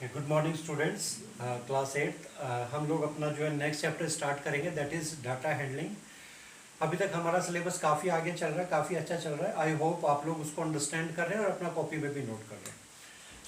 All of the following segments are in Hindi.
गुड मॉर्निंग स्टूडेंट्स, क्लास 8 हम लोग अपना जो है नेक्स्ट चैप्टर स्टार्ट करेंगे, दैट इज़ डाटा हैंडलिंग। अभी तक हमारा सिलेबस काफ़ी आगे चल रहा है, काफ़ी अच्छा चल रहा है। आई होप आप लोग उसको अंडरस्टैंड कर रहे हैं और अपना कॉपी में भी नोट कर रहे हैं।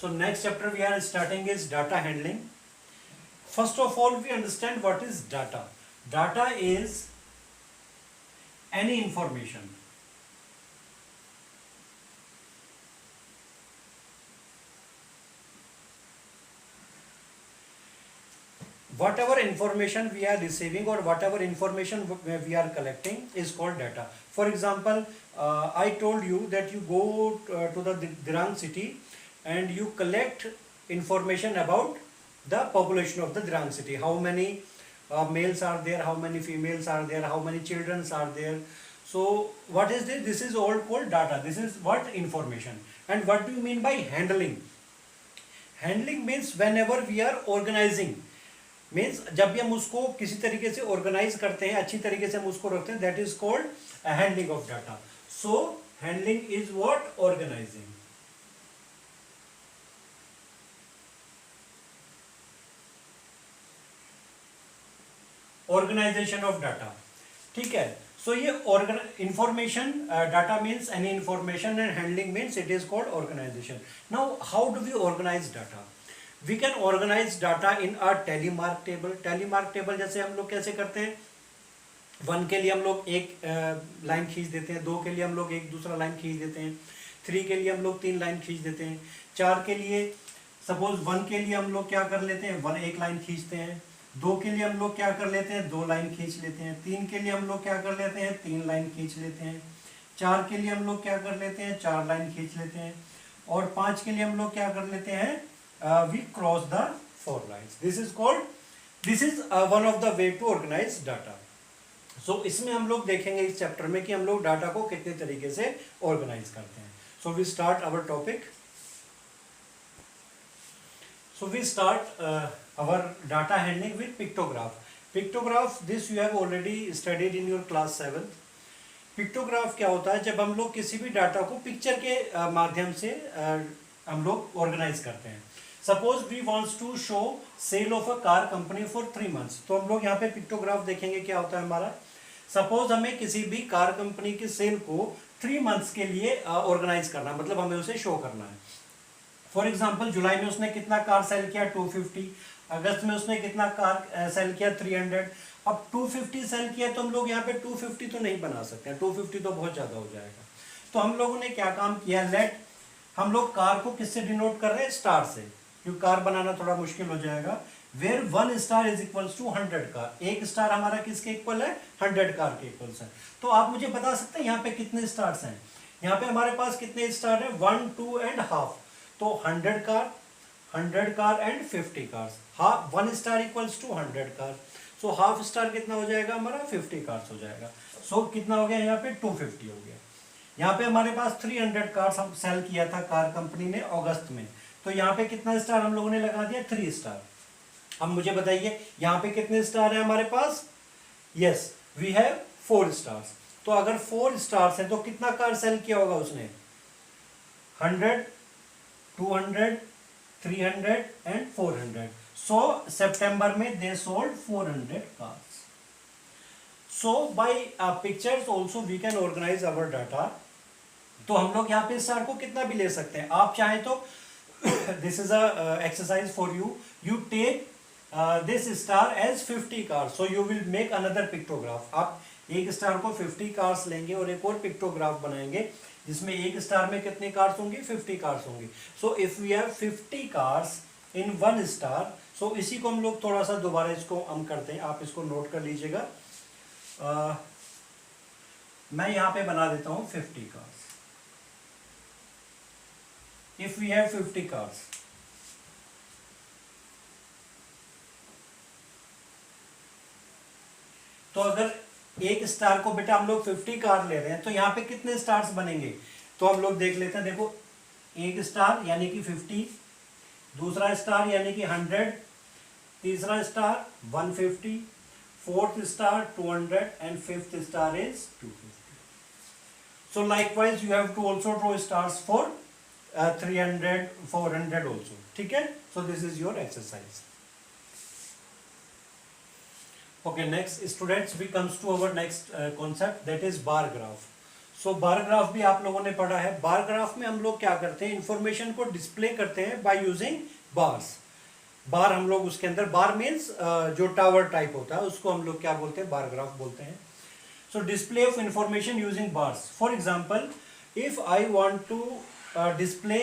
So next chapter we are starting is data handling. First of all we understand what is data. Data is any information whatever information we are receiving or whatever information we are collecting is called data. For example, I told you that you go to the Dirang city and you collect information about the population of the Dirang city. How many males are there, how many females are there, how many children are there. So what is this? This is all called data. This is what information. And what do you mean by handling? Handling means whenever we are organizing, means जब भी हम उसको किसी तरीके से ऑर्गेनाइज करते हैं, अच्छी तरीके से हम उसको रखते हैं, that is called handling of data. So handling is what? Organizing. Organization of data. ठीक है. सो ये information, data means any information and handling means it is called organization. Now how do we organize data? We can organize data in a telemark table. telemark table जैसे हम लोग कैसे करते हैं? 1 के लिए हम लोग एक लाइन खींच देते हैं, 2 के लिए हम लोग एक दूसरा लाइन खींच देते हैं, 3 के लिए हम लोग 3 लाइन खींच देते हैं, 4 के लिए सपोज 1 के लिए हम लोग क्या कर लेते हैं, 1 एक लाइन खींचते हैं, 2 के लिए हम लोग क्या कर लेते हैं, 2 लाइन खींच लेते हैं, 3 के लिए हम लोग क्या कर लेते हैं, 3 लाइन खींच लेते हैं, 4 के लिए हम लोग क्या कर लेते हैं, 4 लाइन खींच लेते हैं, और 5 के लिए हम लोग क्या कर लेते हैं, we cross the 4 lines. This is one of the way to organize data. So इसमें हम लोग देखेंगे इस चैप्टर में कि हम लोग डाटा को कितने तरीके से ऑर्गेनाइज करते हैं. So we start our topic. So we start our data handling with pictograph. Pictograph, this you have already studied in your class 7. Pictograph क्या होता है? जब हम लोग किसी भी डाटा को पिक्चर के माध्यम से हम लोग ऑर्गेनाइज करते हैं. Suppose we wants to show sale of a car company for 3 months. तो हम लोग यहाँ पे पिक्टोग्राफ देखेंगे क्या होता है हमारा. सपोज हमें किसी भी कार कंपनी की सेल को 3 months के लिए ऑर्गेनाइज करना, मतलब हमें उसे शो करना है. फॉर एग्जाम्पल जुलाई में उसने कितना कार सेल किया, 250. अगस्त में उसने कितना कार सेल किया, 300. अब 250 सेल किया तो हम लोग यहाँ पे 250 तो नहीं बना सकते, 250 तो बहुत ज़्यादा हो जाएगा. तो हम लोगों ने क्या काम किया, लेट हम लोग कार को किससे डिनोट कर रहे हैं, स्टार से, क्योंकि कार बनाना थोड़ा मुश्किल हो जाएगा. Where 1 star is equals to 100 car. एक स्टार हमारा किसके इक्वल है, 100 कार के इक्वल है. तो आप मुझे बता सकते हैं यहाँ पे कितने स्टार्स हैं. यहाँ पे हमारे पास कितने स्टार है, 1, 2 एंड हाफ. तो 100 car and 50 cars. Half 1 star equals to 100 car. So half star कितना हो जाएगा हमारा, 50 कार्स हो जाएगा. सो कितना हो गया यहाँ पे, 250 हो गया. यहाँ पे हमारे पास 300 कार्स हम सेल किया था कार कंपनी ने अगस्त में. तो यहाँ पे कितना स्टार हम लोगों ने लगा दिया, 3 स्टार. अब मुझे बताइए यहाँ पे कितने स्टार है हमारे पास. Yes, we have 4 stars. तो अगर 4 स्टार्स है तो कितना कार सेल किया होगा उसने, 100, 200, 300 एंड 400. सो सितंबर में they sold 400 cars. So by pictures also we can organize our data. तो हम लोग यहाँ पे स्टार को कितना भी ले सकते हैं. आप चाहें तो this is a exercise for you. You take this star as 50 cars, so you will make another pictograph. आप एक स्टार को 50 कार्स लेंगे और एक और पिक्टोग्राफ बनाएंगे जिसमें एक स्टार में कितने कार्स होंगे, 50 कार्स होंगे. So if we have 50 cars in 1 star, so इसी को हम लोग थोड़ा सा दोबारा इसको हम करते हैं. आप इसको नोट कर लीजिएगा. मैं यहाँ पे बना देता हूँ 50 cars. If we have 50 cars, तो अगर एक स्टार को बेटा हम लोग 50 कार ले रहे हैं तो यहाँ पे कितने स्टार्स बनेंगे. तो हम लोग देख लेते हैं. देखो, एक स्टार यानी कि 50, दूसरा स्टार यानी कि 100, तीसरा star 150, fourth star 200 and fifth star is 250. So likewise you have to also draw stars for 300, 400 also. ठीक है, so this is your exercise. Okay, next students, we comes to our next concept, that is bar graph. So bar graph भी आप लोगों ने पढ़ा है. bar graph में हम लोग क्या करते हैं, इंफॉर्मेशन को डिस्प्ले करते हैं by using bars. बार हम लोग उसके अंदर, बार मीन्स जो टावर टाइप होता है उसको हम लोग क्या बोलते हैं, बार ग्राफ बोलते हैं. So display of information using bars. For example, if I want to display,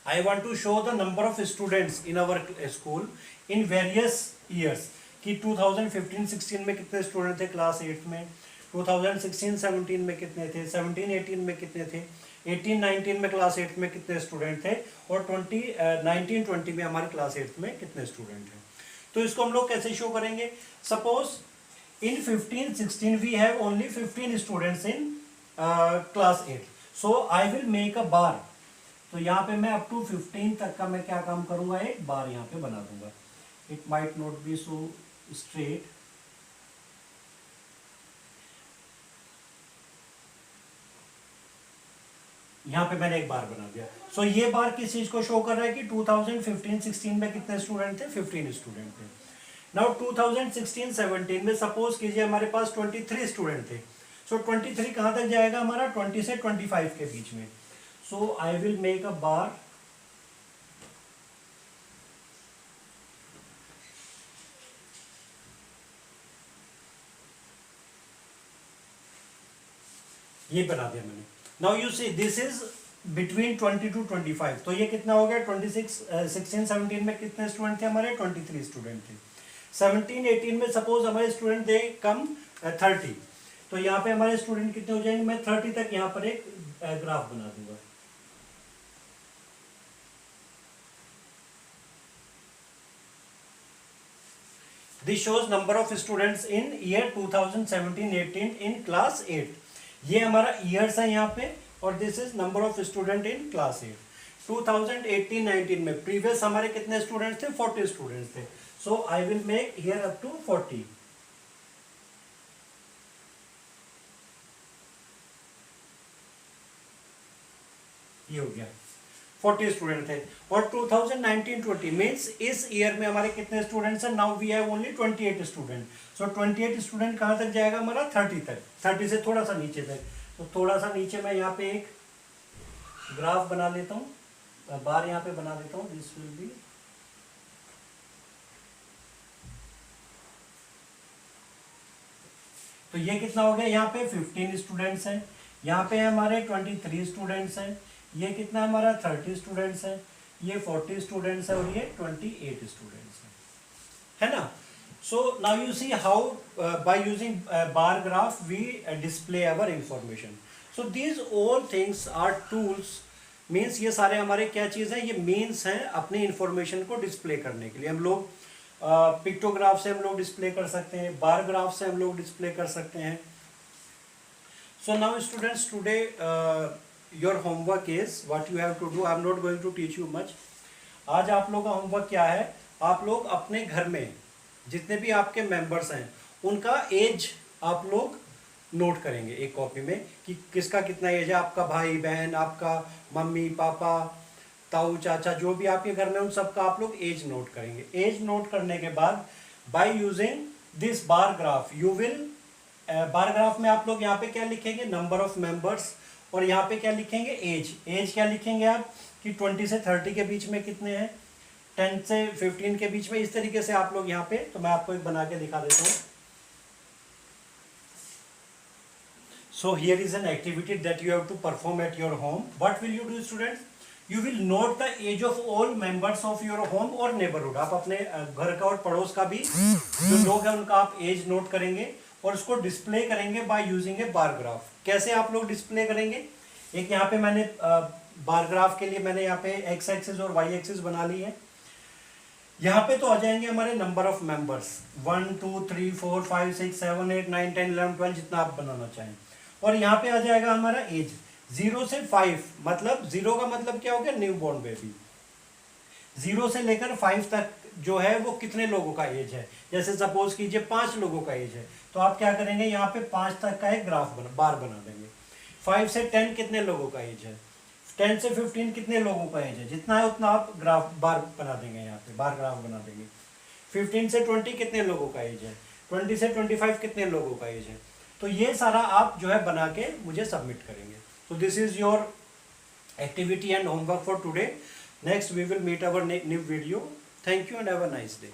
I want to show the number of students in our school in various years, कि 2015-16 में कितने स्टूडेंट थे क्लास 8 में, 2016-17 में कितने थे, 17-18 में कितने थे, 18-19 में क्लास 8 में कितने स्टूडेंट थे, और 19-20 में हमारी क्लास 8 में कितने स्टूडेंट हैं. तो इसको हम लोग कैसे शो करेंगे. Suppose in 15-16 we have only 15 students in class 8, so I will make a bar. तो यहाँ पे मैं अप टू 15 तक का मैं क्या काम करूंगा, एक बार यहाँ पे बना दूंगा. It might not be so straight. यहाँ पे मैंने एक बार बना दिया. सो ये बार किस चीज को शो कर रहा है कि 2015-16 में कितने स्टूडेंट थे, 15 स्टूडेंट थे. नाउ 2016-17 में सपोज कीजिए हमारे पास 23 स्टूडेंट थे. सो 23 कहाँ तक जाएगा हमारा, 20 से 25 के बीच में. सो आई विल मेक अ बार. ये बना दिया मैंने. Now you see this is between 20 to 25. तो ये कितना हो गया, 16-17 में कितने स्टूडेंट थे हमारे, 23 स्टूडेंट थे. 17-18 में सपोज हमारे स्टूडेंट दे कम 30. तो यहाँ पे हमारे स्टूडेंट कितने हो जाएंगे, मैं 30 तक यहाँ पर एक ग्राफ बना दूंगा. This shows number of students in year 2017-18 in class 8. ये हमारा ईयर्स है यहाँ पे, और this is number of student in class 8. 2018-19 में प्रीवियस हमारे कितने स्टूडेंट्स थे, 40 स्टूडेंट्स थे. So I will make here up to 40. ये हो गया, 40 स्टूडेंट थे. और 2019-20 मीन्स इस ईयर में हमारे कितने स्टूडेंट्स हैं, now we have only 28 student. So 28 student कहाँ तक जाएगा हमारा, 30 तक, 30 से थोड़ा सा नीचे तक. तो थोड़ा सा नीचे मैं यहाँ पे एक ग्राफ बना लेता हूँ, बार यहाँ पे बना देता हूँ. दिस विल बी, तो ये कितना हो गया, यहाँ पे 15 स्टूडेंट्स हैं, यहाँ पे हमारे 23 स्टूडेंट्स हैं, ये कितना हमारा 30 स्टूडेंट्स हैं, ये 40 स्टूडेंट्स है, और ये 28 स्टूडेंट्स हैं, है ना. So now you see how by using bar graph we display our information. So these all things are tools. Means ये सारे हमारे क्या चीज़ है, ये मीन्स हैं अपनी इंफॉर्मेशन को डिस्प्ले करने के लिए. हम लोग पिक्टोग्राफ से हम लोग डिस्प्ले कर सकते हैं, बार ग्राफ से हम लोग डिस्प्ले कर सकते हैं. So now students, today your homework is what you have to do. I am not going to teach you much. आज आप लोगों का होमवर्क क्या है, आप लोग अपने घर में जितने भी आपके मेंबर्स हैं उनका एज आप लोग नोट करेंगे एक कॉपी में, कि किसका कितना एज है, आपका भाई बहन, आपका मम्मी पापा, ताऊ चाचा, जो भी आपके घर में उन सबका आप लोग एज नोट करेंगे. एज नोट करने के बाद by using this bar graph you will, bar graph में आप लोग यहाँ पे क्या लिखेंगे, नंबर ऑफ मेंबर्स, और यहाँ पे क्या लिखेंगे, एज. एज क्या लिखेंगे आप, कि 20 से 30 के बीच में कितने हैं, 10 से 15 के बीच में. इस तरीके से आप लोग यहाँ पे, तो मैं आपको एक बना के दिखा देता हूँ. So here is an activity that you have to perform at your home. What will you do, students? You will note the age of all members of your home or neighborhood. आप अपने घर का और पड़ोस का भी जो लोग हैं उनका आप एज नोट करेंगे और उसको डिस्प्ले करेंगे by using A bar graph. कैसे आप लोग डिस्प्ले करेंगे, एक यहाँ पे मैंने बार ग्राफ के लिए मैंने यहाँ पे एक्स एक्सिस और वाई एक्सिस बना ली है. यहाँ पे तो आ जाएंगे हमारे नंबर ऑफ मेंबर्स, 1 2 3 4 5 6 7 8 9 10 11 12, जितना आप बनाना चाहें. और यहाँ पे आ जाएगा हमारा एज 0 से 5, मतलब 0 का मतलब क्या हो गया, न्यू बॉर्न बेबी. 0 से लेकर 5 तक जो है वो कितने लोगों का एज है. जैसे सपोज कीजिए 5 लोगों का एज है, तो आप क्या करेंगे, यहाँ पे 5 तक का एक ग्राफ बार बना देंगे. 5 से 10 कितने लोगों का एज है, 10 से 15 कितने लोगों का एज है, जितना है उतना आप ग्राफ बार बना देंगे, यहाँ पे बार ग्राफ बना देंगे। 15 से 20 कितने लोगों का एज है, 20 से 25 कितने लोगों का एज है। तो ये सारा आप जो है बना के मुझे सबमिट करेंगे। तो this is your activity and homework for today. Next we will meet our new video. Thank you and have a nice day.